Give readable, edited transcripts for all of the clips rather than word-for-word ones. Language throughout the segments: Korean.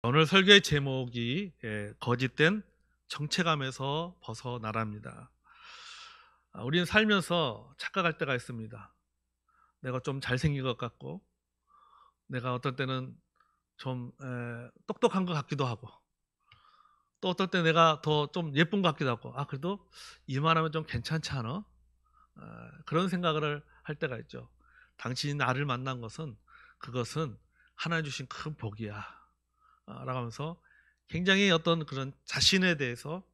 오늘 설교의 제목이 거짓된 정체감에서 벗어나랍니다. 우리는 살면서 착각할 때가 있습니다. 내가 좀 잘생긴 것 같고, 내가 어떨 때는 좀 똑똑한 것 같기도 하고, 또 어떨 때 내가 더 좀 예쁜 것 같기도 하고, 그래도 이만하면 좀 괜찮지 않아? 그런 생각을 할 때가 있죠. 당신이 나를 만난 것은, 그것은 하나님 주신 큰 복이야. 라고 하면서 굉장히 어떤 그런 자신에 대해서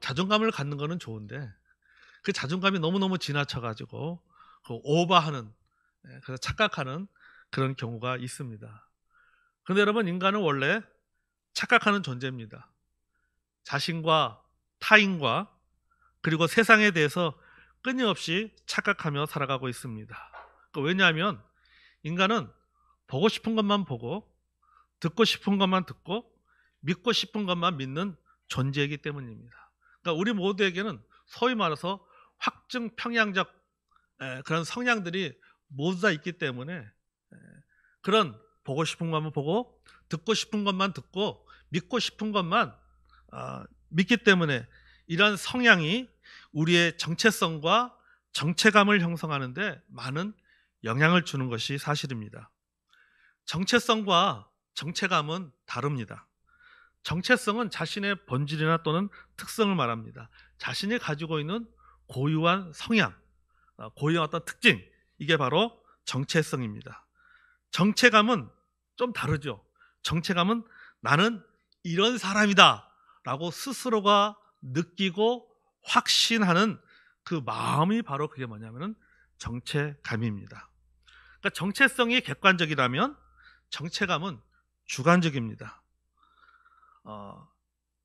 자존감을 갖는 거는 좋은데, 그 자존감이 너무너무 지나쳐 가지고 그 오버하는, 그래서 착각하는 그런 경우가 있습니다. 그런데 여러분, 인간은 원래 착각하는 존재입니다. 자신과 타인과 그리고 세상에 대해서 끊임없이 착각하며 살아가고 있습니다. 왜냐하면 인간은 보고 싶은 것만 보고, 듣고 싶은 것만 듣고, 믿고 싶은 것만 믿는 존재이기 때문입니다. 그러니까 우리 모두에게는 소위 말해서 확증 평양적 그런 성향들이 모두 다 있기 때문에, 그런 보고 싶은 것만 보고, 듣고 싶은 것만 듣고, 믿고 싶은 것만 믿기 때문에, 이런 성향이 우리의 정체성과 정체감을 형성하는데 많은 영향을 주는 것이 사실입니다. 정체성과 정체감은 다릅니다. 정체성은 자신의 본질이나 또는 특성을 말합니다. 자신이 가지고 있는 고유한 성향, 고유한 어떤 특징, 이게 바로 정체성입니다. 정체감은 좀 다르죠. 정체감은 나는 이런 사람이다 라고 스스로가 느끼고 확신하는 그 마음이 바로 그게 뭐냐면 정체감입니다. 그러니까 정체성이 객관적이라면 정체감은 주관적입니다.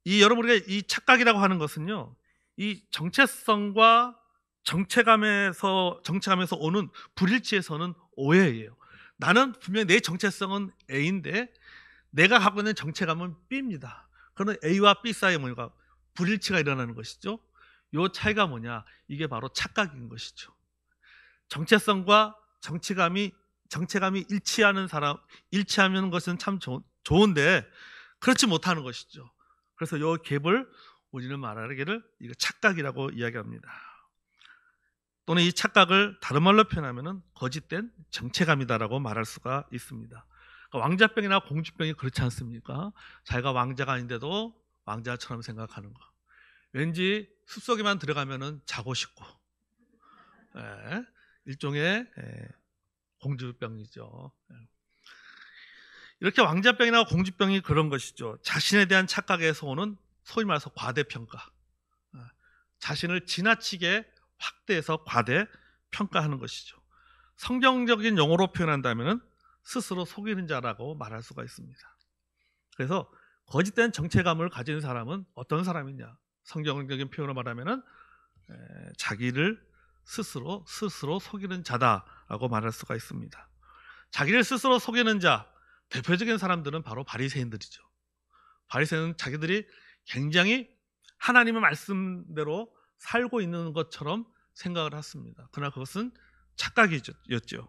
여러분에게 이 착각이라고 하는 것은요, 이 정체성과 정체감에서 오는 불일치에서는 오해예요. 나는 분명히 내 정체성은 A인데 내가 갖고 있는 정체감은 B입니다. 그러면 A와 B 사이에 뭔가 불일치가 일어나는 것이죠. 이 차이가 뭐냐? 이게 바로 착각인 것이죠. 정체성과 정체감이 일치하는 것은 참 좋은데 그렇지 못하는 것이죠. 그래서 이 갭을 우리는 말하기를 이거 착각이라고 이야기합니다. 또는 이 착각을 다른 말로 표현하면 거짓된 정체감이다라고 말할 수가 있습니다. 그러니까 왕자병이나 공주병이 그렇지 않습니까? 자기가 왕자가 아닌데도 왕자처럼 생각하는 거. 왠지 숲속에만 들어가면 자고 싶고, 일종의 공주병이죠. 이렇게 왕자병이나 공주병이 그런 것이죠. 자신에 대한 착각에서 오는 소위 말해서 과대평가, 자신을 지나치게 확대해서 과대평가하는 것이죠. 성경적인 용어로 표현한다면 스스로 속이는 자라고 말할 수가 있습니다. 그래서 거짓된 정체감을 가진 사람은 어떤 사람이냐? 성경적인 표현으로 말하면 자기를 스스로 속이는 자다라고 말할 수가 있습니다. 자기를 스스로 속이는 자, 대표적인 사람들은 바로 바리새인들이죠. 바리새인은 자기들이 굉장히 하나님의 말씀대로 살고 있는 것처럼 생각을 했습니다. 그러나 그것은 착각이었죠.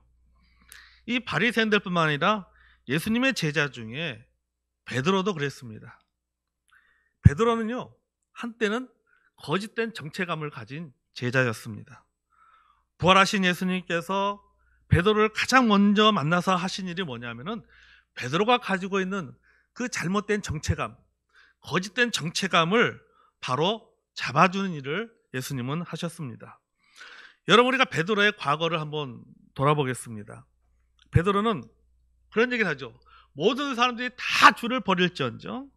이 바리새인들뿐만 아니라 예수님의 제자 중에 베드로도 그랬습니다. 베드로는요, 한때는 거짓된 정체감을 가진 제자였습니다. 부활하신 예수님께서 베드로를 가장 먼저 만나서 하신 일이 뭐냐면은 베드로가 가지고 있는 그 잘못된 정체감, 거짓된 정체감을 바로 잡아주는 일을 예수님은 하셨습니다. 여러분, 우리가 베드로의 과거를 한번 돌아보겠습니다. 베드로는 그런 얘기를 하죠. 모든 사람들이 다 주를 버릴지언정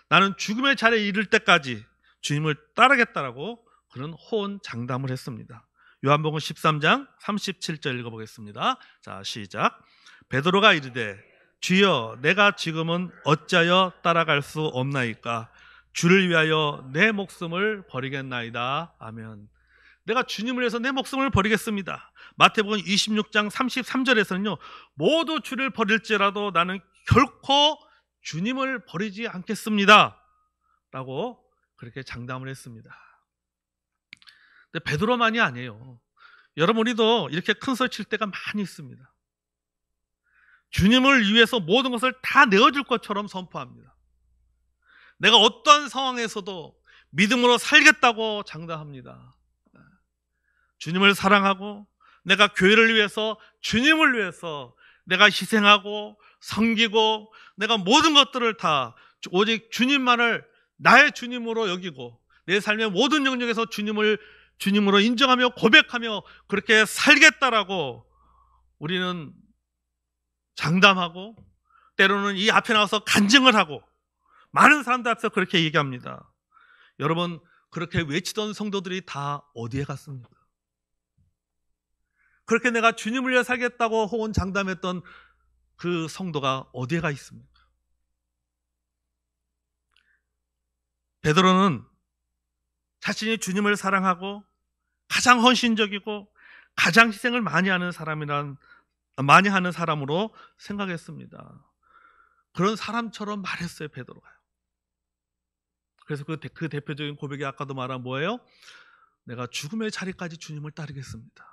나는 죽음의 자리에 이를 때까지 주님을 따르겠다라고 그런 호언장담을 했습니다. 요한복음 13장 37절 읽어보겠습니다. 자, 시작. 베드로가 이르되 주여, 내가 지금은 어찌하여 따라갈 수 없나이까? 주를 위하여 내 목숨을 버리겠나이다. 아멘. 내가 주님을 위해서 내 목숨을 버리겠습니다. 마태복음 26장 33절에서는요, 모두 주를 버릴지라도 나는 결코 주님을 버리지 않겠습니다 라고 그렇게 장담을 했습니다. 근데 베드로만이 아니에요. 여러분, 우리도 이렇게 큰 소리 칠 때가 많이 있습니다. 주님을 위해서 모든 것을 다 내어줄 것처럼 선포합니다. 내가 어떠한 상황에서도 믿음으로 살겠다고 장담합니다. 주님을 사랑하고 내가 교회를 위해서, 주님을 위해서 내가 희생하고 섬기고 내가 모든 것들을 다 오직 주님만을 나의 주님으로 여기고 내 삶의 모든 영역에서 주님으로 인정하며 고백하며 그렇게 살겠다라고 우리는 장담하고, 때로는 이 앞에 나와서 간증을 하고 많은 사람들 앞에서 그렇게 얘기합니다. 여러분, 그렇게 외치던 성도들이 다 어디에 갔습니까? 그렇게 내가 주님을 위해 살겠다고 호언 장담했던 그 성도가 어디에 가 있습니까? 베드로는 자신이 주님을 사랑하고 가장 헌신적이고 가장 희생을 많이 하는 사람으로 생각했습니다. 그런 사람처럼 말했어요, 베드로가요. 그래서 그 대표적인 고백이 아까도 말한 뭐예요? 내가 죽음의 자리까지 주님을 따르겠습니다.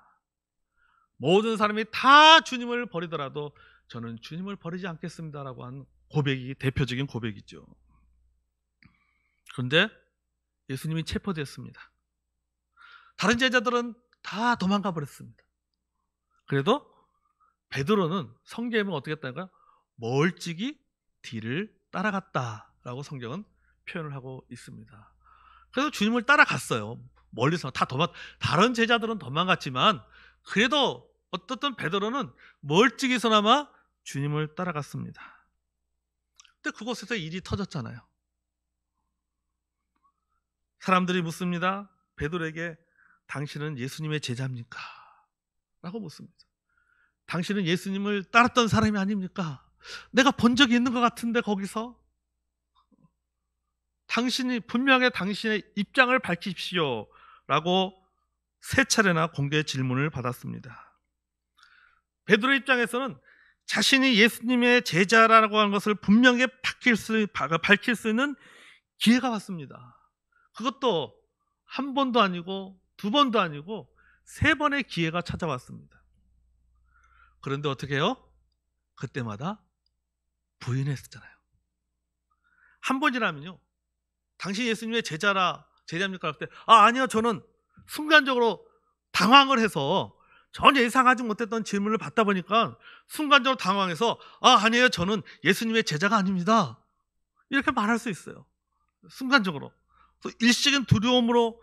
모든 사람이 다 주님을 버리더라도 저는 주님을 버리지 않겠습니다라고 한 고백이 대표적인 고백이죠. 그런데 예수님이 체포됐습니다. 다른 제자들은 다 도망가 버렸습니다. 그래도 베드로는 성경에 보면 어떻게 했다니까요? 멀찍이 뒤를 따라갔다라고 성경은 표현을 하고 있습니다. 그래서 주님을 따라갔어요. 멀리서 다른 제자들은 도망갔지만 그래도 어떻든 베드로는 멀찍이서나마 주님을 따라갔습니다. 근데 그곳에서 일이 터졌잖아요. 사람들이 묻습니다. 베드로에게 당신은 예수님의 제자입니까? 라고 묻습니다. 당신은 예수님을 따랐던 사람이 아닙니까? 내가 본 적이 있는 것 같은데 거기서 당신이 분명히 당신의 입장을 밝히십시오 라고 세 차례나 공개 질문을 받았습니다. 베드로 입장에서는 자신이 예수님의 제자라고 하는 것을 분명히 밝힐 수 있는 기회가 왔습니다. 그것도 한 번도 아니고 두 번도 아니고 세 번의 기회가 찾아왔습니다. 그런데 어떻게 해요? 그때마다 부인했었잖아요. 한 번이라면요, 당신 예수님의 제자입니까? 할 때 아니요, 저는 순간적으로 당황을 해서 전혀 예상하지 못했던 질문을 받다 보니까 순간적으로 당황해서 아니에요, 저는 예수님의 제자가 아닙니다, 이렇게 말할 수 있어요. 순간적으로 일시적인 두려움에서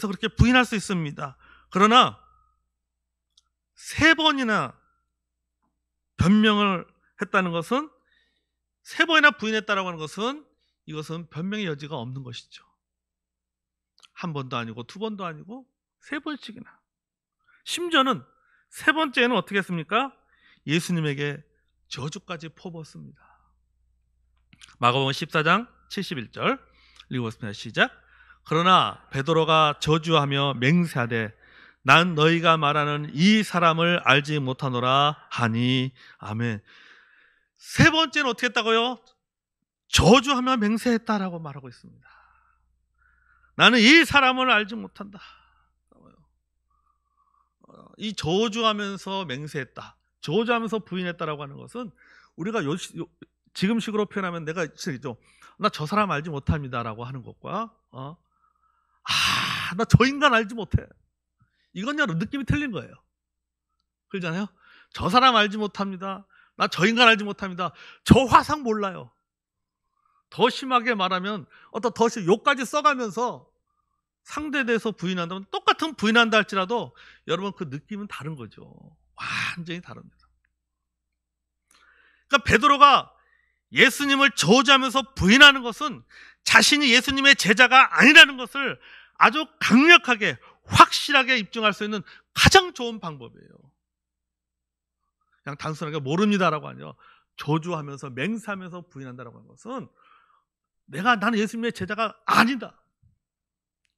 그렇게 부인할 수 있습니다. 그러나 세 번이나 변명을 했다는 것은, 세 번이나 부인했다라고 하는 것은 이것은 변명의 여지가 없는 것이죠. 한 번도 아니고 두 번도 아니고 세 번씩이나, 심지어는 세 번째는 어떻게 했습니까? 예수님에게 저주까지 퍼부었습니다. 마가복음 14장 71절 읽어보겠습니다. 시작. 그러나 베드로가 저주하며 맹세하되 난 너희가 말하는 이 사람을 알지 못하노라 하니. 아멘. 세 번째는 어떻게 했다고요? 저주하며 맹세했다라고 말하고 있습니다. 나는 이 사람을 알지 못한다. 이 저주하면서 맹세했다, 저주하면서 부인했다라고 하는 것은 우리가 지금식으로 표현하면 내가 나 저 사람 알지 못합니다라고 하는 것과 나 저 인간 알지 못해, 이건요 느낌이 틀린 거예요. 그러잖아요. 저 사람 알지 못합니다, 나 저 인간 알지 못합니다, 저 화상 몰라요. 더 심하게 말하면 더 욕까지 써가면서 상대에 대해서 부인한다면, 똑같은 부인한다 할지라도 여러분 그 느낌은 다른 거죠. 완전히 다릅니다. 그러니까 베드로가 예수님을 저주하면서 부인하는 것은 자신이 예수님의 제자가 아니라는 것을 아주 강력하게 확실하게 입증할 수 있는 가장 좋은 방법이에요. 그냥 단순하게 모릅니다라고 아니요, 저주하면서 맹세하면서 부인한다라고 하는 것은 나는 예수님의 제자가 아니다.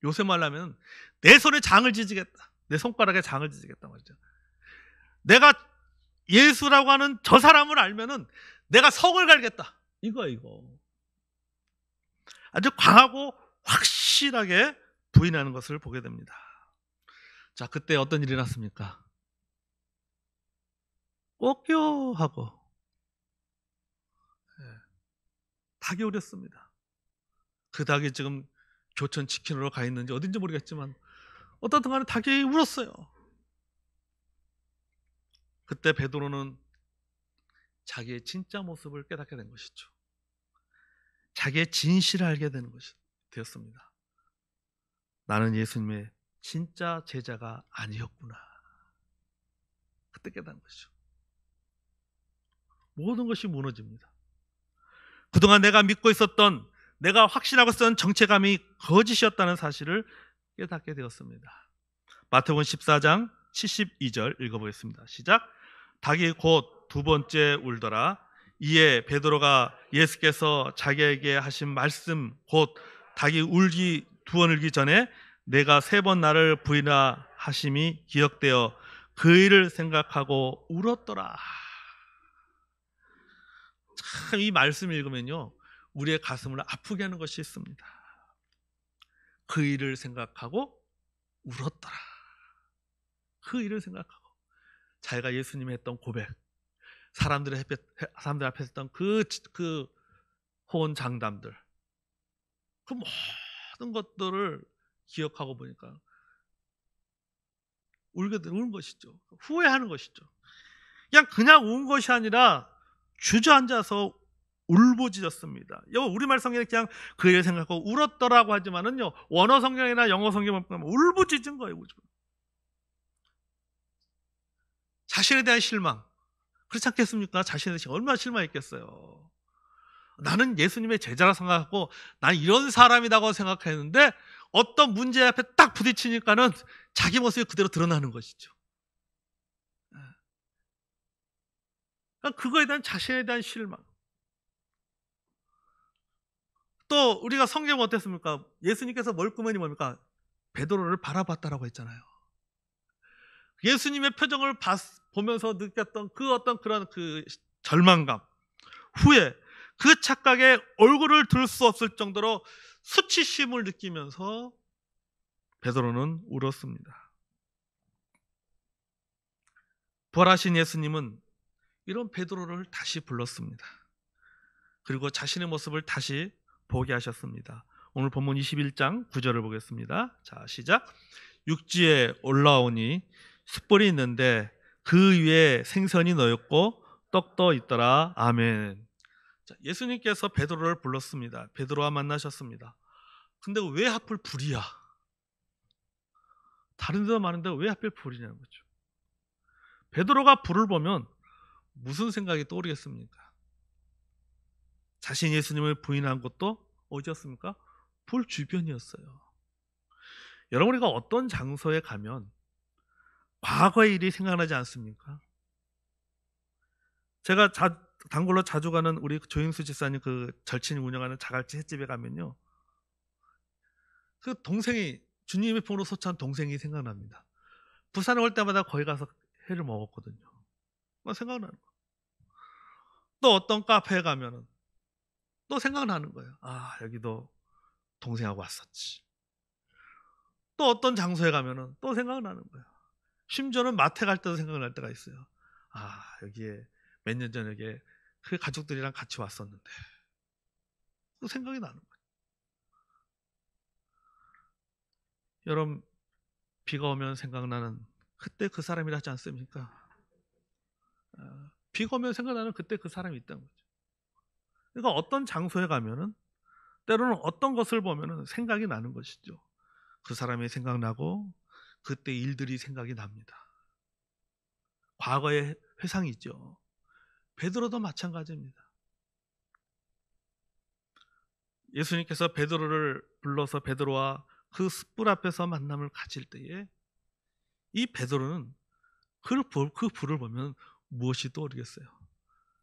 요새 말하면 내 손에 장을 지지겠다, 내 손가락에 장을 지지겠다 말이죠. 내가 예수라고 하는 저 사람을 알면은 내가 성을 갈겠다, 이거 아주 강하고 확실하게 부인하는 것을 보게 됩니다. 자, 그때 어떤 일이 났습니까? 꼭요 하고 닭이 울었습니다. 그 닭이 지금 교촌 치킨으로 가 있는지 어딘지 모르겠지만 어떻든 간에 닭이 울었어요. 그때 베드로는 자기의 진짜 모습을 깨닫게 된 것이죠. 자기의 진실을 알게 되는 것이 되었습니다. 나는 예수님의 진짜 제자가 아니었구나. 그때 깨닫는 것이죠. 모든 것이 무너집니다. 그동안 내가 믿고 있었던, 내가 확신하고 있었던 정체감이 거짓이었다는 사실을 깨닫게 되었습니다. 마태복음 14장 72절 읽어보겠습니다. 시작. 닭이 곧 두 번째 울더라. 이에 베드로가 예수께서 자기에게 하신 말씀, 곧 닭이 두 번 울기 전에 내가 3번 나를 부인하 하심이 기억되어 그 일을 생각하고 울었더라. 참, 이 말씀 읽으면요, 우리의 가슴을 아프게 하는 것이 있습니다. 그 일을 생각하고 울었더라. 그 일을 생각하고 자기가 예수님이 했던 고백, 사람들 앞에 했던 그 호언장담들, 그 모든 것들을 기억하고 보니까 우는 것이죠. 후회하는 것이죠. 그냥 운 것이 아니라 주저앉아서 울부짖었습니다. 우리말 성경에 그냥 그 일을 생각하고 울었더라고 하지만은요, 원어 성경이나 영어 성경을 보면 울부짖은 거예요. 자신에 대한 실망, 그렇지 않겠습니까? 자신에 대해 얼마나 실망했겠어요. 나는 예수님의 제자라 생각하고 난 이런 사람이라고 생각했는데 어떤 문제 앞에 딱 부딪히니까는 자기 모습이 그대로 드러나는 것이죠. 그거에 대한 자신에 대한 실망. 또 우리가 성경 어땠습니까? 예수님께서 멀끔하니 뭡니까? 베드로를 바라봤다라고 했잖아요. 예수님의 표정을 보면서 느꼈던 그런 절망감, 후회, 그 착각에 얼굴을 들 수 없을 정도로 수치심을 느끼면서 베드로는 울었습니다. 부활하신 예수님은 이런 베드로를 다시 불렀습니다. 그리고 자신의 모습을 다시 보게 하셨습니다. 오늘 본문 21장 9절을 보겠습니다. 자, 시작. 육지에 올라오니 숯불이 있는데 그 위에 생선이 놓였고 떡도 있더라. 아멘. 자, 예수님께서 베드로를 불렀습니다. 베드로와 만나셨습니다. 근데 왜 하필 불이야? 다른 데도 많은데 왜 하필 불이냐는 거죠. 베드로가 불을 보면 무슨 생각이 떠오르겠습니까? 자신이 예수님을 부인한 것도 어디였습니까? 불 주변이었어요. 여러분, 우리가 어떤 장소에 가면 과거의 일이 생각나지 않습니까? 제가 단골로 자주 가는 우리 조인수 집사님 그 절친이 운영하는 자갈치 횟집에 가면요, 그 동생이, 주님의 품으로 소찬 동생이 생각납니다. 부산에 올 때마다 거기 가서 회를 먹었거든요. 생각나는 거예요. 또 어떤 카페에 가면은 또 생각나는 거예요. 아, 여기도 동생하고 왔었지. 또 어떤 장소에 가면은 또 생각나는 거예요. 심지어는 마트 갈 때도 생각날 때가 있어요. 아, 여기에 몇 년 전에 그 가족들이랑 같이 왔었는데 또 생각이 나는 거예요. 여러분, 비가 오면 생각나는 그때 그 사람이라 하지 않습니까? 비가 오면 생각나는 그때 그 사람이 있다는 거죠. 그러니까 어떤 장소에 가면은 때로는 어떤 것을 보면은 생각이 나는 것이죠. 그 사람이 생각나고 그때 일들이 생각이 납니다. 과거의 회상이죠. 베드로도 마찬가지입니다. 예수님께서 베드로를 불러서 베드로와 그 숯불 앞에서 만남을 가질 때에 이 베드로는 그 불을 보면 무엇이 떠오르겠어요?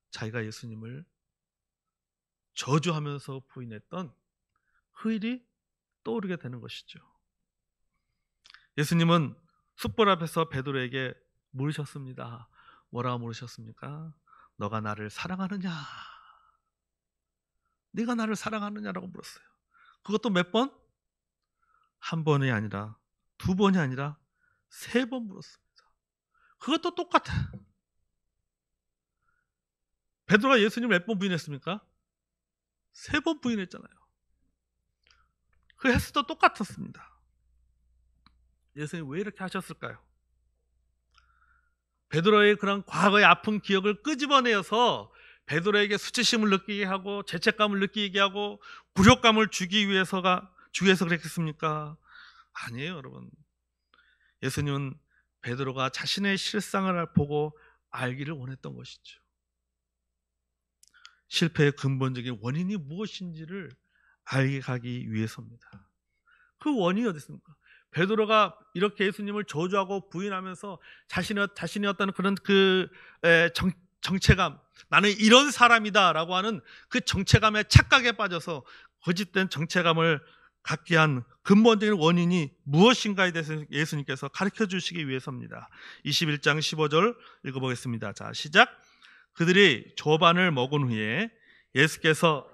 자기가 예수님을 저주하면서 부인했던 그 일이 떠오르게 되는 것이죠. 예수님은 숯불 앞에서 베드로에게 물으셨습니다. 뭐라고 물으셨습니까? 너가 나를 사랑하느냐? 네가 나를 사랑하느냐라고 물었어요. 그것도 몇 번? 한 번이 아니라, 두 번이 아니라 3번 물었습니다. 그것도 똑같아. 베드로가 예수님을 몇 번 부인했습니까? 3번 부인했잖아요. 그 횟수도 똑같았습니다. 예수님이 왜 이렇게 하셨을까요? 베드로의 그런 과거의 아픈 기억을 끄집어내어서 베드로에게 수치심을 느끼게 하고 죄책감을 느끼게 하고 굴욕감을 주기 위해서 그랬겠습니까? 아니에요, 여러분. 예수님은 베드로가 자신의 실상을 보고 알기를 원했던 것이죠. 실패의 근본적인 원인이 무엇인지를 알게 가기 위해서입니다. 그 원인이 어디 있습니까? 베드로가 이렇게 예수님을 저주하고 부인하면서 자신의 어떤 그런 정체감, 나는 이런 사람이다라고 하는 그 정체감에 착각에 빠져서 거짓된 정체감을 갖게 한 근본적인 원인이 무엇인가에 대해서 예수님께서 가르쳐 주시기 위해서입니다. 21장 15절 읽어보겠습니다. 자, 시작. 그들이 조반을 먹은 후에 예수께서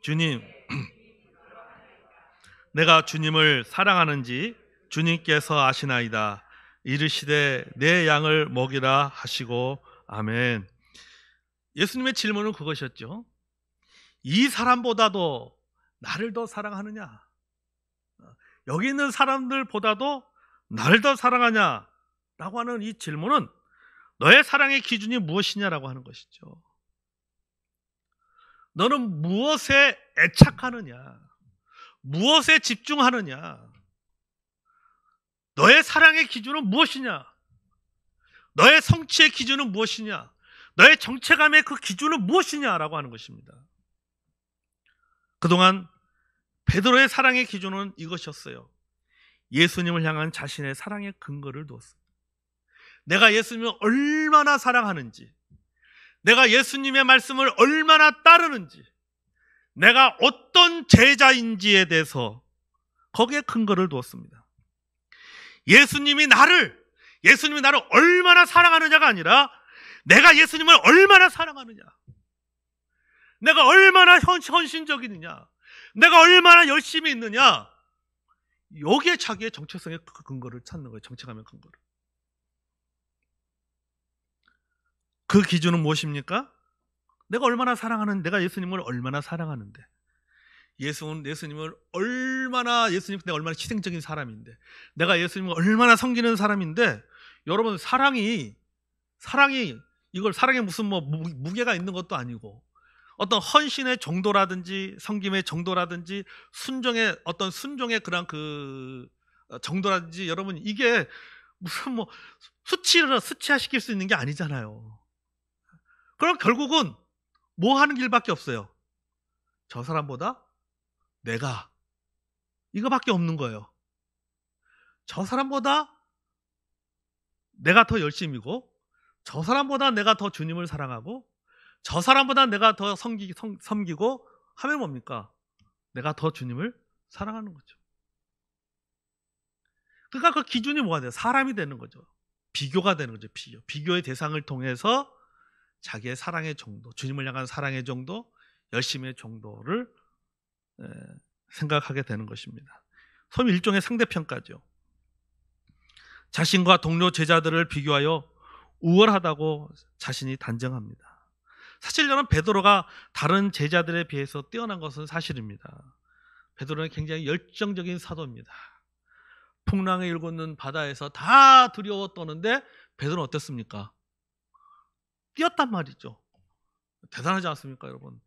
주님, 내가 주님을 사랑하는지 주님께서 아시나이다. 이르시되 내 양을 먹이라 하시고 아멘. 예수님의 질문은 그것이었죠. 이 사람보다도 나를 더 사랑하느냐? 여기 있는 사람들보다도 나를 더 사랑하냐? 라고 하는 이 질문은 너의 사랑의 기준이 무엇이냐라고 하는 것이죠. 너는 무엇에 애착하느냐? 무엇에 집중하느냐? 너의 사랑의 기준은 무엇이냐? 너의 성취의 기준은 무엇이냐? 너의 정체감의 그 기준은 무엇이냐라고 하는 것입니다. 그동안 베드로의 사랑의 기준은 이것이었어요. 예수님을 향한 자신의 사랑의 근거를 두었습니다. 내가 예수님을 얼마나 사랑하는지, 내가 예수님의 말씀을 얼마나 따르는지, 내가 어떤 제자인지에 대해서 거기에 근거를 두었습니다. 예수님이 나를 얼마나 사랑하느냐가 아니라 내가 예수님을 얼마나 사랑하느냐, 내가 얼마나 헌신적이느냐, 내가 얼마나 열심히 있느냐, 여기에 자기의 정체성의 근거를 찾는 거예요. 정체감의 근거를. 그 기준은 무엇입니까? 내가 얼마나 사랑하는데, 내가 예수님을 얼마나 사랑하는데, 예수님을 얼마나, 예수님 내가 얼마나 희생적인 사람인데, 내가 예수님을 얼마나 섬기는 사람인데, 여러분 사랑이 이걸 사랑에 무슨 무게가 있는 것도 아니고, 어떤 헌신의 정도라든지 섬김의 정도라든지 순종의 그런 정도라든지, 여러분 이게 무슨 수치화시킬 수 있는 게 아니잖아요. 그럼 결국은 뭐 하는 길밖에 없어요. 저 사람보다 내가, 이거밖에 없는 거예요. 저 사람보다 내가 더 열심이고, 저 사람보다 내가 더 주님을 사랑하고, 저 사람보다 내가 더 섬기고 하면 뭡니까? 내가 더 주님을 사랑하는 거죠. 그러니까 그 기준이 뭐가 돼요? 사람이 되는 거죠. 비교가 되는 거죠. 비교의 대상을 통해서 자기의 사랑의 정도, 주님을 향한 사랑의 정도, 열심의 정도를 생각하게 되는 것입니다. 소위 일종의 상대평가죠. 자신과 동료 제자들을 비교하여 우월하다고 자신이 단정합니다. 사실 저는 베드로가 다른 제자들에 비해서 뛰어난 것은 사실입니다. 베드로는 굉장히 열정적인 사도입니다. 풍랑에 일컫는 바다에서 다 두려워 떠는데 베드로는 어땠습니까? 뛰었단 말이죠. 대단하지 않습니까, 여러분?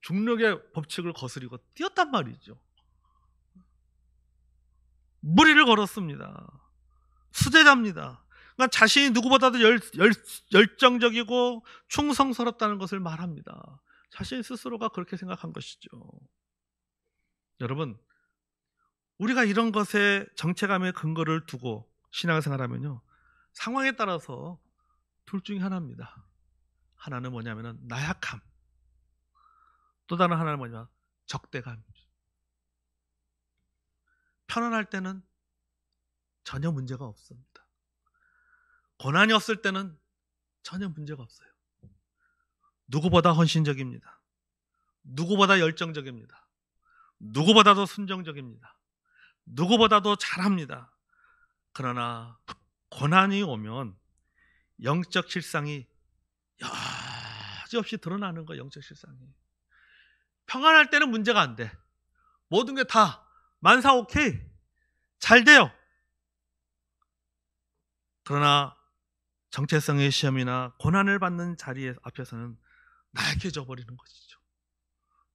중력의 법칙을 거스리고 뛰었단 말이죠. 무리를 걸었습니다. 수제자입니다. 그러니까 자신이 누구보다도 열정적이고 충성스럽다는 것을 말합니다. 자신 스스로가 그렇게 생각한 것이죠. 여러분, 우리가 이런 것에 정체감의 근거를 두고 신앙생활하면요, 상황에 따라서 둘 중에 하나입니다. 하나는 뭐냐면은 나약함, 또 다른 하나는 뭐냐면 적대감. 편안할 때는 전혀 문제가 없습니다. 고난이 없을 때는 전혀 문제가 없어요. 누구보다 헌신적입니다. 누구보다 열정적입니다. 누구보다도 순종적입니다. 누구보다도 잘합니다. 그러나 고난이 오면 영적 실상이 여지없이 드러나는 거예요. 영적 실상이. 평안할 때는 문제가 안 돼. 모든 게 다 만사 오케이, 잘 돼요. 그러나 정체성의 시험이나 고난을 받는 자리 앞에서는 나약해져 버리는 것이죠.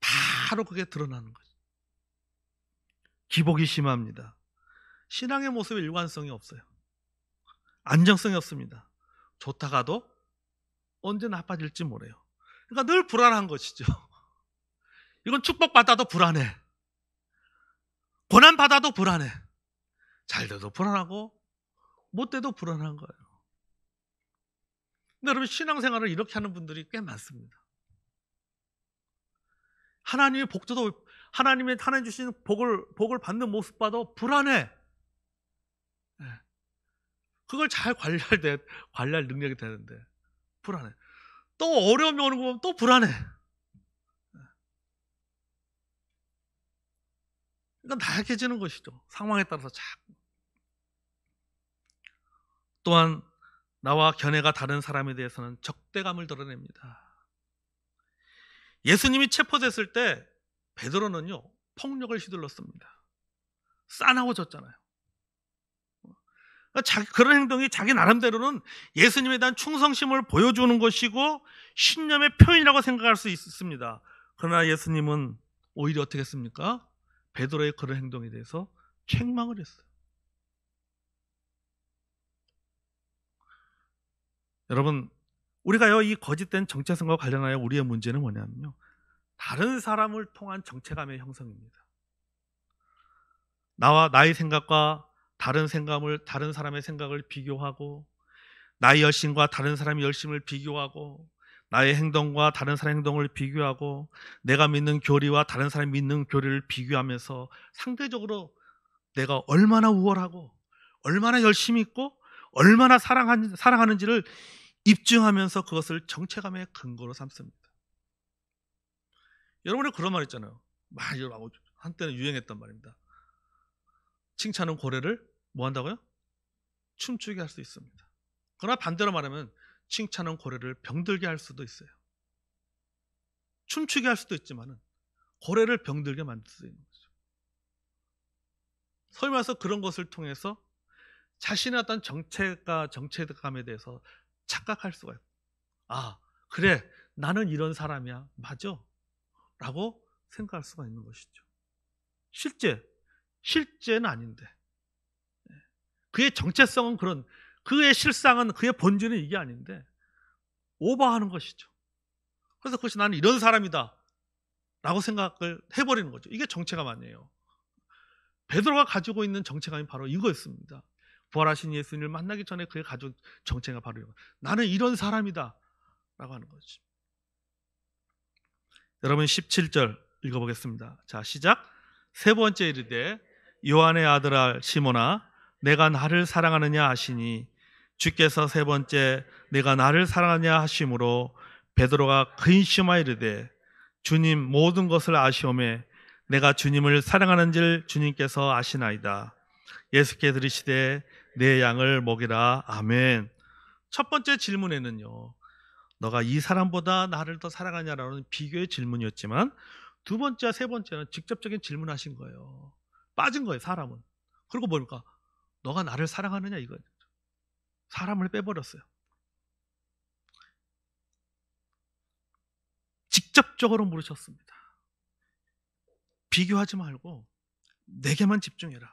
바로 그게 드러나는 거죠. 기복이 심합니다. 신앙의 모습에 일관성이 없어요. 안정성이 없습니다. 좋다가도 언제 나빠질지 모르요. 그러니까 늘 불안한 것이죠. 이건 축복받아도 불안해. 고난받아도 불안해. 잘 돼도 불안하고 못 돼도 불안한 거예요. 근데 여러분, 신앙생활을 이렇게 하는 분들이 꽤 많습니다. 하나님의 복도, 하나님 주신 복을 받는 모습 봐도 불안해. 그걸 잘 관리할 능력이 되는데 불안해. 또 어려움이 오는 거 보면 또 불안해. 그러니까 나약해지는 것이죠. 상황에 따라서 자꾸. 또한 나와 견해가 다른 사람에 대해서는 적대감을 드러냅니다. 예수님이 체포됐을 때 베드로는요, 폭력을 휘둘렀습니다. 싸나워졌잖아요. 그런 행동이 자기 나름대로는 예수님에 대한 충성심을 보여주는 것이고 신념의 표현이라고 생각할 수 있습니다. 그러나 예수님은 오히려 어떻게 했습니까? 베드로의 그런 행동에 대해서 책망을 했어요. 여러분, 우리가요, 이 거짓된 정체성과 관련하여 우리의 문제는 뭐냐면요, 다른 사람을 통한 정체감의 형성입니다. 나의 생각과 다른 사람의 생각을 비교하고, 나의 열심과 다른 사람의 열심을 비교하고, 나의 행동과 다른 사람의 행동을 비교하고, 내가 믿는 교리와 다른 사람이 믿는 교리를 비교하면서 상대적으로 내가 얼마나 우월하고 얼마나 열심히 있고 얼마나 사랑하는지를 입증하면서 그것을 정체감의 근거로 삼습니다. 여러분이 그런 말 있잖아요. 한때는 유행했단 말입니다. 칭찬은 고래를 뭐 한다고요? 춤추게 할 수 있습니다. 그러나 반대로 말하면 칭찬은 고래를 병들게 할 수도 있어요. 춤추게 할 수도 있지만 고래를 병들게 만들 수 있는 거죠. 소위 말해서 그런 것을 통해서 자신의 어떤 정체감에 대해서 착각할 수가 있고, 아, 그래, 나는 이런 사람이야, 맞아 라고 생각할 수가 있는 것이죠. 실제는 아닌데, 그의 정체성은 그의 실상은, 그의 본질은 이게 아닌데 오버하는 것이죠. 그래서 그것이 나는 이런 사람이다 라고 생각을 해버리는 거죠. 이게 정체감 아니에요. 베드로가 가지고 있는 정체감이 바로 이거였습니다. 부활하신 예수님을 만나기 전에 그의 가지고 정체가 바로 이거. 나는 이런 사람이다 라고 하는 거죠. 여러분, 17절 읽어보겠습니다. 자, 시작. 세 번째 이르되 요한의 아들아 시몬아, 내가 나를 사랑하느냐 하시니, 주께서 세 번째 내가 나를 사랑하느냐 하심으로 베드로가 근심하여 이르되, 주님 모든 것을 아시오매 내가 주님을 사랑하는 줄 주님께서 아시나이다. 예수께 들으시되 내 양을 먹이라. 아멘. 첫 번째 질문에는요, 너가 이 사람보다 나를 더 사랑하냐라는 비교의 질문이었지만, 두 번째와 세 번째는 직접적인 질문하신 거예요. 빠진 거예요, 사람은. 그리고 뭡니까? 너가 나를 사랑하느냐, 이거예요. 사람을 빼버렸어요. 직접적으로 물으셨습니다. 비교하지 말고 내게만 집중해라.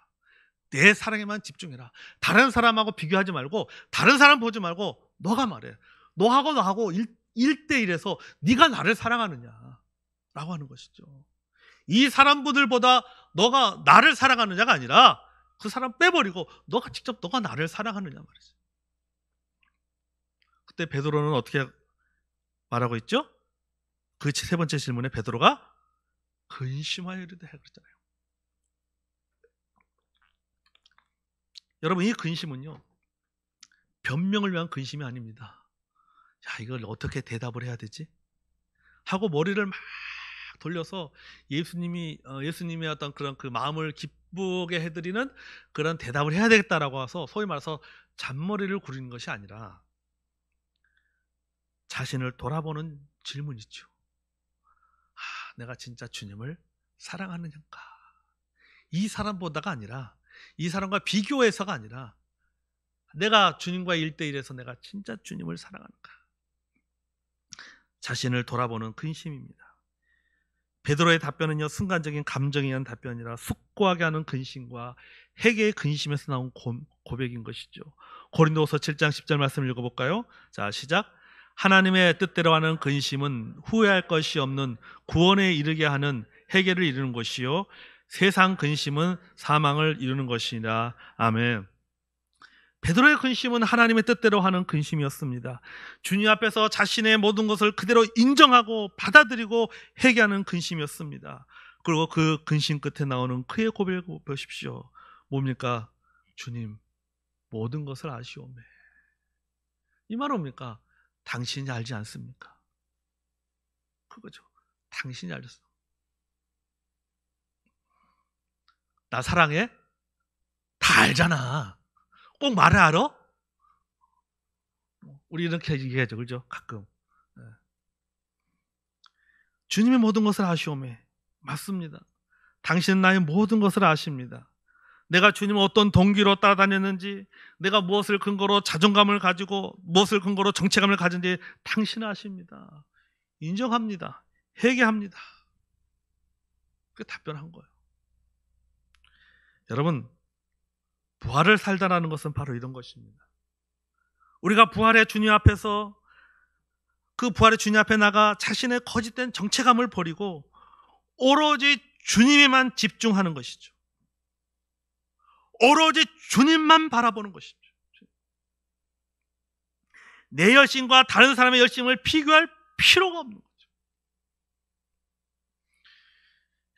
내 사랑에만 집중해라. 다른 사람하고 비교하지 말고, 다른 사람 보지 말고 너가 말해. 너하고 나하고 1대1에서 네가 나를 사랑하느냐 라고 하는 것이죠. 이 사람들보다 너가 나를 사랑하느냐가 아니라 그 사람 빼버리고 너가 나를 사랑하느냐 말이지. 그때 베드로는 어떻게 말하고 있죠? 그 세 번째 질문에 베드로가 근심하여 이르되 그랬잖아요. 여러분, 이 근심은요, 변명을 위한 근심이 아닙니다. 야, 이걸 어떻게 대답을 해야 되지? 하고 머리를 막 돌려서 예수님의 어떤 그런 그 마음을 기쁘게 해드리는 그런 대답을 해야 되겠다라고 해서 소위 말해서 잔머리를 구리는 것이 아니라 자신을 돌아보는 질문이죠. 내가 진짜 주님을 사랑하느냐인가? 이 사람보다가 아니라, 이 사람과 비교해서가 아니라 내가 주님과 1대1에서 내가 진짜 주님을 사랑하는가? 자신을 돌아보는 근심입니다. 베드로의 답변은요, 순간적인 감정에 의한 답변이라 숙고하게 하는 근심과 회개의 근심에서 나온 고백인 것이죠. 고린도후서 7장 10절 말씀 읽어볼까요? 자, 시작. 하나님의 뜻대로 하는 근심은 후회할 것이 없는 구원에 이르게 하는 회개를 이루는 것이요, 세상 근심은 사망을 이루는 것이라. 아멘. 베드로의 근심은 하나님의 뜻대로 하는 근심이었습니다. 주님 앞에서 자신의 모든 것을 그대로 인정하고 받아들이고 회개하는 근심이었습니다. 그리고 그 근심 끝에 나오는 그의 고백을 보십시오. 뭡니까? 주님, 모든 것을 아시오매. 이 말은 뭡니까? 당신이 알지 않습니까? 그거죠. 당신이 알렸어. 나 사랑해? 다 알잖아. 꼭 말을 알아? 우리 이렇게 얘기하죠, 그죠? 가끔. 주님의 모든 것을 아시오매. 맞습니다. 당신은 나의 모든 것을 아십니다. 내가 주님을 어떤 동기로 따라다녔는지, 내가 무엇을 근거로 자존감을 가지고 무엇을 근거로 정체감을 가진지 당신은 아십니다. 인정합니다. 회개합니다. 그게 답변한 거예요. 여러분, 부활을 살다라는 것은 바로 이런 것입니다. 우리가 부활의 주님 앞에서, 그 부활의 주님 앞에 나가 자신의 거짓된 정체감을 버리고 오로지 주님에만 집중하는 것이죠. 오로지 주님만 바라보는 것이죠. 내 열심과 다른 사람의 열심을 비교할 필요가 없는 거죠.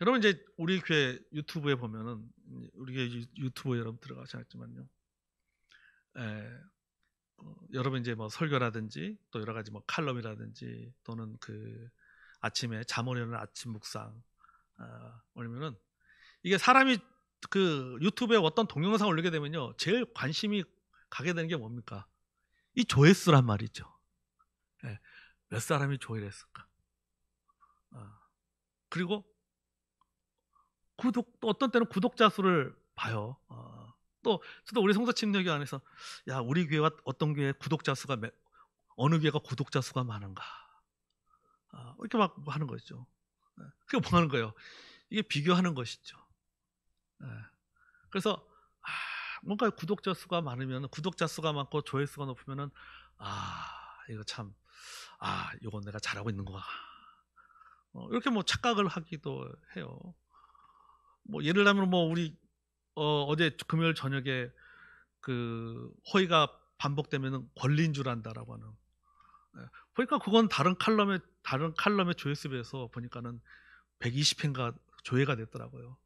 여러분, 이제 우리 교회 유튜브에 보면은, 우리 교회 유튜브에 여러분 들어가셨지만요, 여러분 이제 뭐 설교라든지 또 여러 가지 뭐 칼럼이라든지 또는 그 아침에 잠 오려는 아침 묵상 올리면은, 이게 사람이 그 유튜브에 어떤 동영상 올리게 되면요, 제일 관심이 가게 되는 게 뭡니까? 이 조회수란 말이죠. 몇 사람이 조회를 했을까? 그리고 또 어떤 때는 구독자 수를 봐요. 또 우리 성도팀 여기 안에서, 야, 우리 교회와 어떤 교회 구독자 수가 어느 교회가 구독자 수가 많은가? 이렇게 막 하는 거죠. 그게 뭐 하는 거예요? 이게 비교하는 것이죠. 그래서 뭔가 구독자 수가 많으면, 구독자 수가 많고 조회수가 높으면은, 이거 참, 이건 내가 잘하고 있는 거야. 이렇게 뭐 착각을 하기도 해요. 뭐 예를 들면 뭐 우리 어제 금요일 저녁에 그 호의가 반복되면은 권리인 줄 안다라고 하는. 보니까 그건 다른 칼럼의 조회수에 비해서 보니까는 120회인가 조회가 됐더라고요.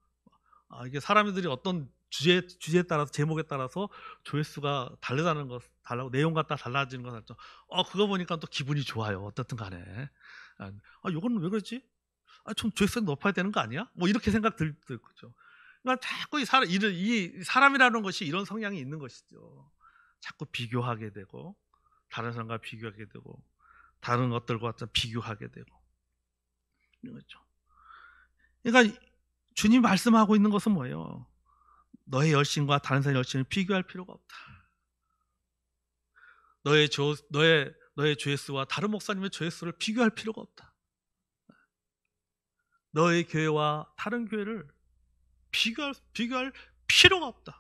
이게 사람들이 어떤 주제에 따라서, 제목에 따라서 조회수가 다르다는 것, 내용과 따라 달라지는 것 같죠. 그거 보니까 또 기분이 좋아요. 어떻든 간에. 이건 왜 그러지? 좀 조회수가 높아야 되는 거 아니야? 뭐 이렇게 생각 들죠. 그러니까 자꾸 이 사람이라는 것이 이런 성향이 있는 것이죠. 자꾸 비교하게 되고, 다른 사람과 비교하게 되고, 다른 것들과 비교하게 되고, 이런 거죠. 그러니까 주님 말씀하고 있는 것은 뭐예요? 너의 열심과 다른 사람의 열심을 비교할 필요가 없다. 너의 조회수와 다른 목사님의 조회수를 비교할 필요가 없다. 너의 교회와 다른 교회를 비교할 필요가 없다.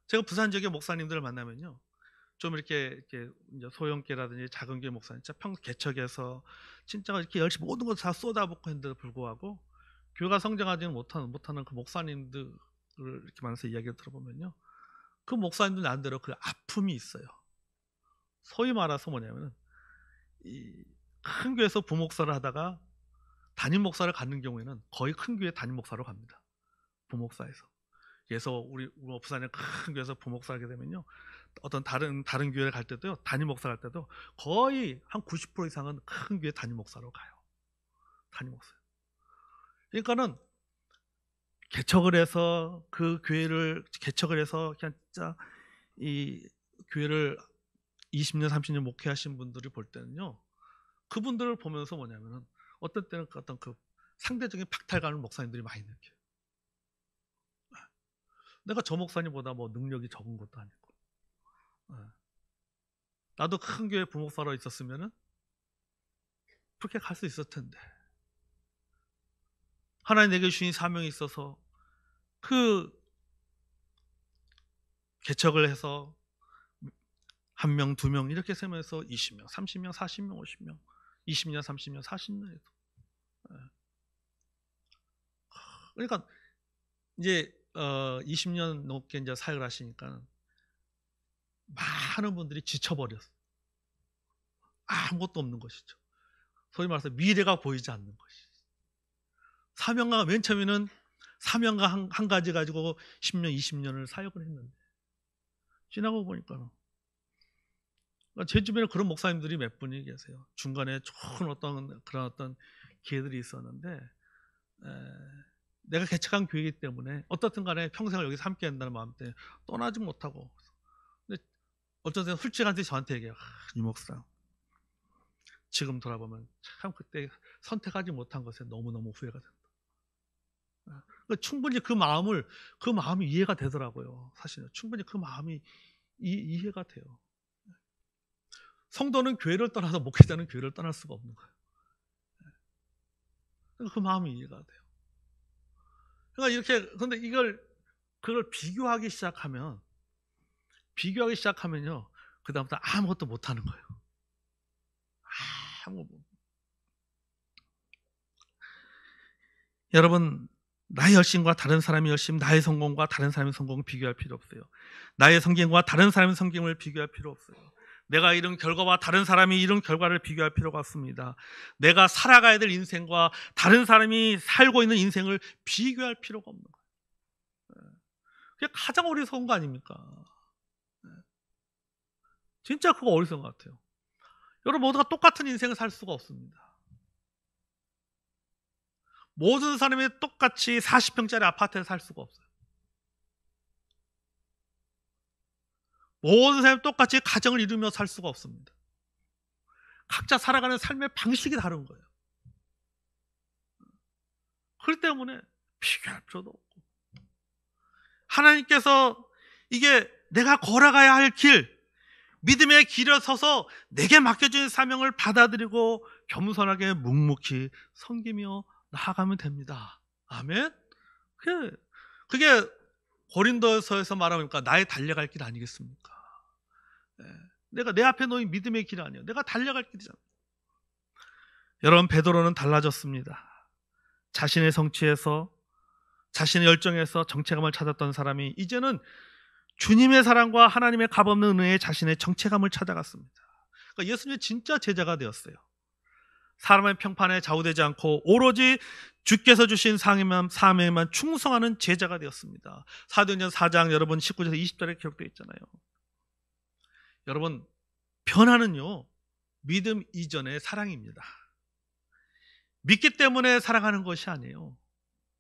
제가 부산 지역의 목사님들을 만나면요, 좀 이렇게 소형교회라든지 작은 교회 목사님, 진짜 평소 개척해서 진짜 이렇게 열심히 모든 걸 다 쏟아붓고 했는데도 불구하고 교회가 성장하지는 못하는 그 목사님들을 이렇게 만나서 이야기를 들어보면요, 그 목사님들 나름대로 그 아픔이 있어요. 소위 말해서 뭐냐면은, 이 큰 교회에서 부목사를 하다가 담임 목사를 갖는 경우에는 거의 큰 교회 담임 목사로 갑니다. 부목사에서. 그래서 우리 부산의 큰 교회에서 부목사 하게 되면요, 어떤 다른 교회를 갈 때도요, 담임 목사 갈 때도 거의 한 90% 이상은 큰 교회 담임 목사로 가요. 담임 목사. 그러니까는 개척을 해서 그 교회를 개척을 해서 그냥 진짜 이 교회를 20년 30년 목회하신 분들이 볼 때는요, 그분들을 보면서 뭐냐면은 어떤 때는 어떤 그 상대적인 박탈감을 목사님들이 많이 느껴요. 내가 저 목사님보다 뭐 능력이 적은 것도 아니고, 나도 큰 교회 부목사로 있었으면은 그렇게 갈 수 있을 텐데, 하나님 내게 주신 사명이 있어서 그 개척을 해서 한 명, 두 명 이렇게 세면서 20명, 30명, 40명, 50명, 20년, 30년, 40년 해서, 그러니까 이제 20년 넘게 이제 사역을 하시니까 많은 분들이 지쳐버렸어요. 아무것도 없는 것이죠. 소위 말해서 미래가 보이지 않는 것이죠. 사명과 맨 처음에는 사명과 한 가지 가지고 10년, 20년을 사역을 했는데, 지나고 보니까 제 주변에 그런 목사님들이 몇 분이 계세요. 중간에 좋은 그런 어떤 기회들이 있었는데, 내가 개척한 교회이기 때문에 어떻든 간에 평생을 여기서 함께 한다는 마음 때문에 떠나지 못하고, 근데 어쩌든 솔직한테 저한테 얘기해요. 이 목사, 지금 돌아보면 참 그때 선택하지 못한 것에 너무너무 후회가 된다. 충분히 그 마음이 이해가 되더라고요. 사실은 충분히 그 마음이 이해가 돼요. 성도는 교회를 떠나서 목회자는 교회를 떠날 수가 없는 거예요. 그 마음이 이해가 돼요. 그러니까 이렇게, 근데 그걸 비교하기 시작하면요, 그 다음부터 아무것도 못하는 거예요. 여러분, 나의 열심과 다른 사람의 열심, 나의 성공과 다른 사람의 성공을 비교할 필요 없어요. 나의 성경과 다른 사람의 성경을 비교할 필요 없어요. 내가 이룬 결과와 다른 사람이 이룬 결과를 비교할 필요가 없습니다. 내가 살아가야 될 인생과 다른 사람이 살고 있는 인생을 비교할 필요가 없는 거예요. 그게 가장 어리석은 거 아닙니까? 진짜 그거 어리석은 것 같아요. 여러분, 모두가 똑같은 인생을 살 수가 없습니다. 모든 사람이 똑같이 40평짜리 아파트에 살 수가 없어요. 모든 사람이 똑같이 가정을 이루며 살 수가 없습니다. 각자 살아가는 삶의 방식이 다른 거예요. 그렇기 때문에 비교할 필요도 없고, 하나님께서 이게 내가 걸어가야 할 길, 믿음의 길에 서서 내게 맡겨진 사명을 받아들이고 겸손하게 묵묵히 섬기며 나아가면 됩니다. 아멘. 그게 고린도서에서 말하니까 나의 달려갈 길 아니겠습니까? 내가 내 앞에 놓인 믿음의 길 아니에요. 내가 달려갈 길이잖아요. 여러분, 베드로는 달라졌습니다. 자신의 성취에서, 자신의 열정에서 정체감을 찾았던 사람이 이제는 주님의 사랑과 하나님의 값없는 은혜에 자신의 정체감을 찾아갔습니다. 그러니까 예수님의 진짜 제자가 되었어요. 사람의 평판에 좌우되지 않고 오로지 주께서 주신 사명에만 충성하는 제자가 되었습니다. 사도행전 4장 여러분 19절에서 20절에 기록되어 있잖아요. 여러분, 변화는요, 믿음 이전의 사랑입니다. 믿기 때문에 사랑하는 것이 아니에요.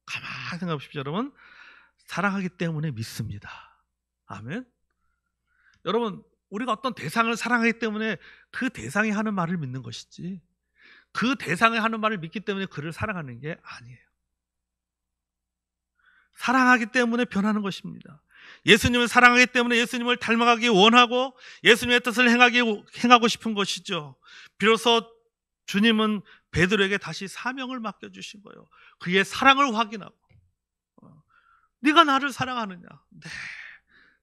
가만히 생각해 보십시오. 여러분, 사랑하기 때문에 믿습니다. 아멘. 여러분, 우리가 어떤 대상을 사랑하기 때문에 그 대상이 하는 말을 믿는 것이지, 그 대상이 하는 말을 믿기 때문에 그를 사랑하는 게 아니에요. 사랑하기 때문에 변하는 것입니다. 예수님을 사랑하기 때문에 예수님을 닮아가기 원하고 예수님의 뜻을 행하고 싶은 것이죠. 비로소 주님은 베드로에게 다시 사명을 맡겨주신 거예요. 그의 사랑을 확인하고, 네가 나를 사랑하느냐? 네,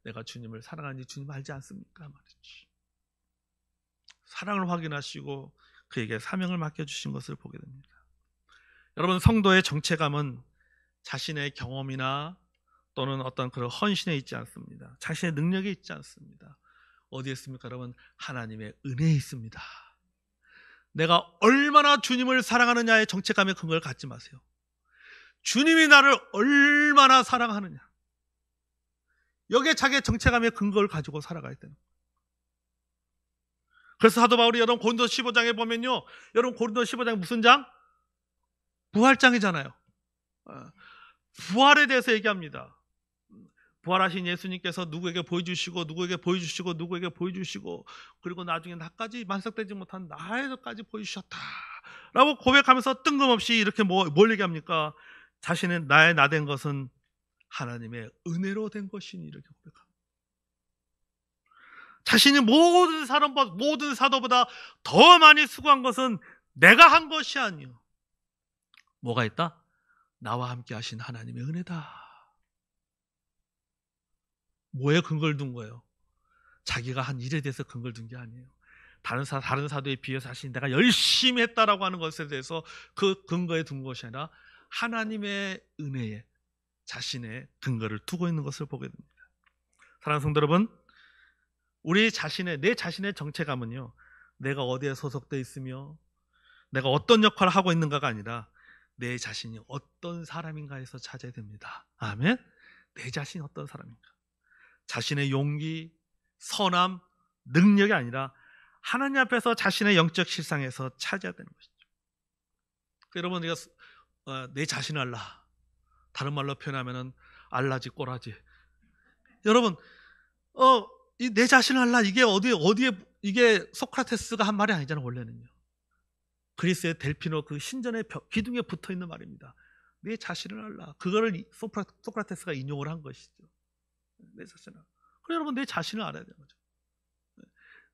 내가 주님을 사랑하는지 주님 알지 않습니까? 말이지. 사랑을 확인하시고 그에게 사명을 맡겨주신 것을 보게 됩니다. 여러분, 성도의 정체감은 자신의 경험이나 또는 어떤 그런 헌신에 있지 않습니다. 자신의 능력에 있지 않습니다. 어디에 있습니까? 여러분, 하나님의 은혜에 있습니다. 내가 얼마나 주님을 사랑하느냐의 정체감에 근거를 갖지 마세요. 주님이 나를 얼마나 사랑하느냐, 여기에 자기의 정체감의 근거를 가지고 살아가야 되는 거예요. 그래서 사도 바울이 여러분 고린도서 15장에 보면요, 여러분 고린도서 15장이 무슨 장? 부활장이잖아요. 부활에 대해서 얘기합니다. 부활하신 예수님께서 누구에게 보여주시고 누구에게 보여주시고 누구에게 보여주시고 그리고 나중에 나까지 만삭되지 못한 나에게까지 보여주셨다 라고 고백하면서 뜬금없이 이렇게 뭘 얘기합니까? 자신의 나의 나 된 것은 하나님의 은혜로 된 것이니 이렇게 고백합니다. 자신이 모든 사도보다 더 많이 수고한 것은 내가 한 것이 아니요 뭐가 있다? 나와 함께 하신 하나님의 은혜다. 뭐에 근거를 둔 거예요? 자기가 한 일에 대해서 근거를 둔 게 아니에요. 다른 사도에 비해서 자신이 내가 열심히 했다라고 하는 것에 대해서 그 근거에 둔 것이 아니라 하나님의 은혜에 자신의 근거를 두고 있는 것을 보게 됩니다. 사랑하는 성도 여러분, 내 자신의 정체감은요, 내가 어디에 소속되어 있으며 내가 어떤 역할을 하고 있는가가 아니라 내 자신이 어떤 사람인가에서 찾아야 됩니다. 아멘? 내 자신이 어떤 사람인가? 자신의 용기, 선함, 능력이 아니라 하나님 앞에서 자신의 영적 실상에서 찾아야 되는 것이죠. 여러분, 우리가 내 자신을 알라, 다른 말로 표현하면은 알라지 꼬라지. 여러분, 이 내 자신을 알라, 이게 이게 소크라테스가 한 말이 아니잖아요. 원래는요. 그리스의 델피노 그 신전의 기둥에 붙어 있는 말입니다. 내 자신을 알라. 그거를 소크라테스가 인용을 한 것이죠. 내 자신을. 그래 여러분, 내 자신을 알아야 되는 거죠.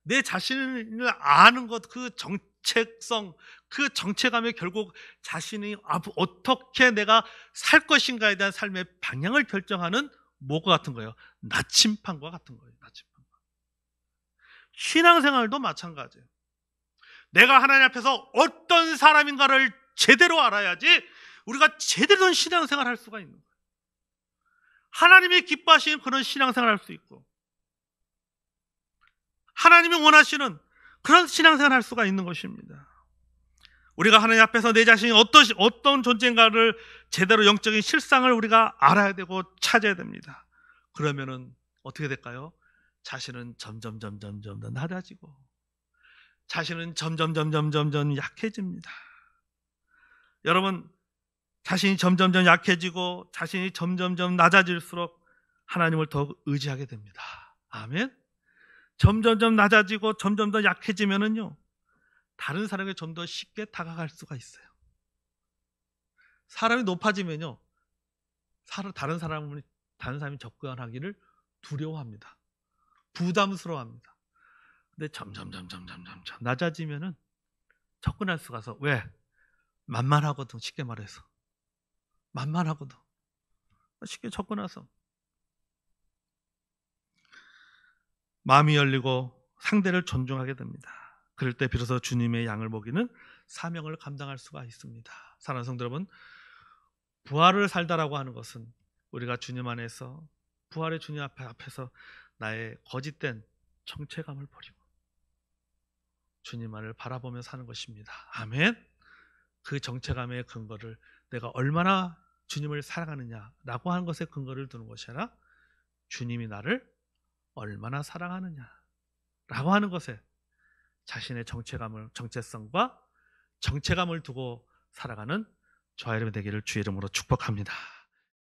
내 자신을 아는 것, 그 정체성, 그 정체감이 결국 자신이 어떻게 내가 살 것인가에 대한 삶의 방향을 결정하는 뭐가 같은 거예요? 나침판과 같은 거예요. 나침판. 신앙생활도 마찬가지예요. 내가 하나님 앞에서 어떤 사람인가를 제대로 알아야지 우리가 제대로 된 신앙생활을 할 수가 있는 거예요. 하나님이 기뻐하시는 그런 신앙생활을 할 수 있고 하나님이 원하시는 그런 신앙생활을 할 수가 있는 것입니다. 우리가 하나님 앞에서 내 자신이 어떤 존재인가를 제대로 영적인 실상을 우리가 알아야 되고 찾아야 됩니다. 그러면은 어떻게 될까요? 자신은 점점 더 낮아지고 자신은 점점 약해집니다. 여러분, 자신이 점점 약해지고 자신이 점점 낮아질수록 하나님을 더 의지하게 됩니다. 아멘. 점점 낮아지고 점점 더 약해지면은요, 다른 사람에게 좀 더 쉽게 다가갈 수가 있어요. 사람이 높아지면요, 다른 사람이 접근하기를 두려워합니다. 부담스러워합니다. 근데 점점 낮아지면은 접근할 수가 있어. 왜? 만만하거든. 쉽게 말해서 만만하거든. 쉽게 접근해서 마음이 열리고 상대를 존중하게 됩니다. 그럴 때 비로소 주님의 양을 먹이는 사명을 감당할 수가 있습니다. 사랑하는 성도 여러분, 부활을 살다라고 하는 것은 우리가 주님 안에서 부활의 주님 앞에서 나의 거짓된 정체감을 버리고 주님만을 바라보며 사는 것입니다. 아멘. 그 정체감의 근거를 내가 얼마나 주님을 사랑하느냐라고 하는 것에 근거를 두는 것이 아니라 주님이 나를 얼마나 사랑하느냐라고 하는 것에 자신의 정체성과 정체감을 두고 살아가는 저와 여러분 되기를 주의 이름으로 축복합니다.